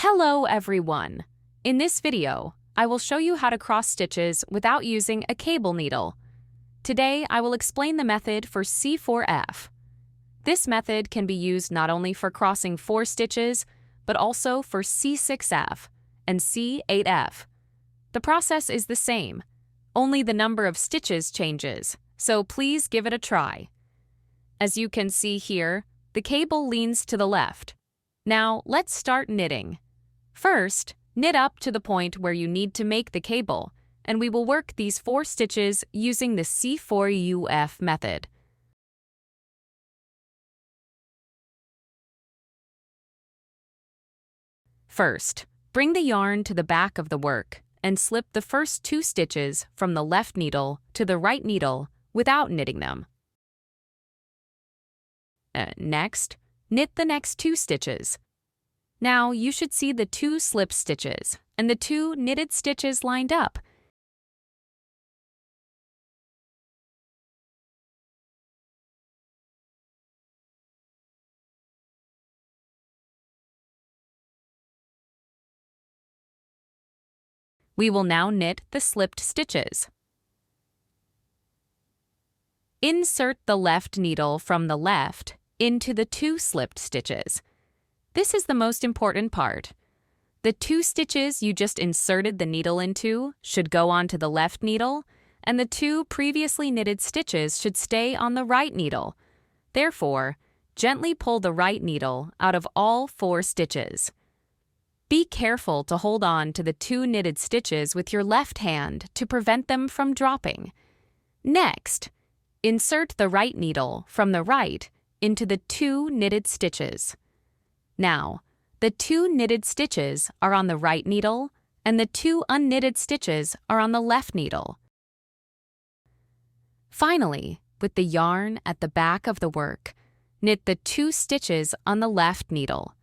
Hello everyone! In this video, I will show you how to cross stitches without using a cable needle. Today, I will explain the method for C4F. This method can be used not only for crossing 4 stitches, but also for C6F and C8F. The process is the same, only the number of stitches changes, so please give it a try. As you can see here, the cable leans to the left. Now, let's start knitting. First, knit up to the point where you need to make the cable, and we will work these 4 stitches using the C4F method. First, bring the yarn to the back of the work and slip the first 2 stitches from the left needle to the right needle without knitting them. Next, knit the next 2 stitches. Now you should see the 2 slip stitches and the 2 knitted stitches lined up. We will now knit the slipped stitches. Insert the left needle from the left into the 2 slipped stitches. This is the most important part. The 2 stitches you just inserted the needle into should go onto the left needle, and the 2 previously knitted stitches should stay on the right needle. Therefore, gently pull the right needle out of all 4 stitches. Be careful to hold on to the 2 knitted stitches with your left hand to prevent them from dropping. Next, insert the right needle from the right into the 2 knitted stitches. Now, the 2 knitted stitches are on the right needle, and the 2 unknitted stitches are on the left needle. Finally, with the yarn at the back of the work, knit the 2 stitches on the left needle.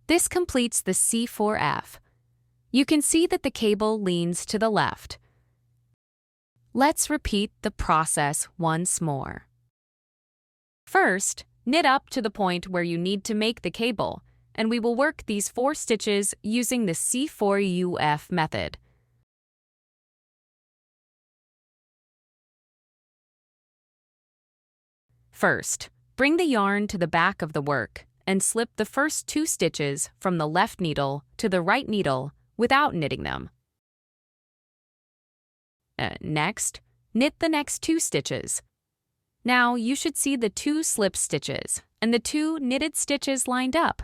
This completes the C4F. You can see that the cable leans to the left. Let's repeat the process once more. First, knit up to the point where you need to make the cable, and we will work these 4 stitches using the C4F method. First, bring the yarn to the back of the work and slip the first 2 stitches from the left needle to the right needle without knitting them. Next, knit the next 2 stitches. Now you should see the 2 slip stitches and the 2 knitted stitches lined up.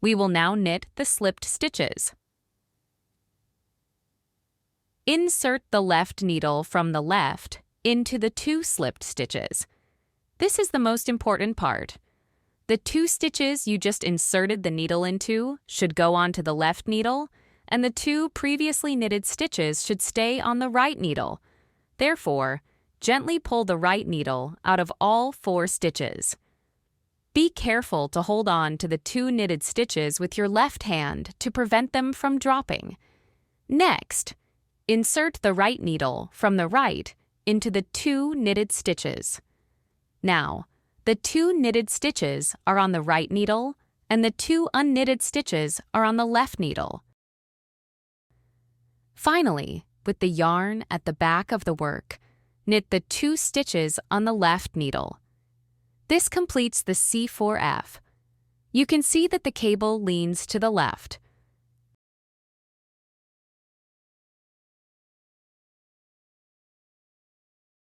We will now knit the slipped stitches. Insert the left needle from the left into the 2 slipped stitches. This is the most important part. The 2 stitches you just inserted the needle into should go onto the left needle, and the 2 previously knitted stitches should stay on the right needle. Therefore, gently pull the right needle out of all 4 stitches. Be careful to hold on to the 2 knitted stitches with your left hand to prevent them from dropping. Next, insert the right needle from the right into the 2 knitted stitches. Now, the 2 knitted stitches are on the right needle, and the 2 unknitted stitches are on the left needle. Finally, with the yarn at the back of the work, knit the 2 stitches on the left needle. This completes the C4F. You can see that the cable leans to the left.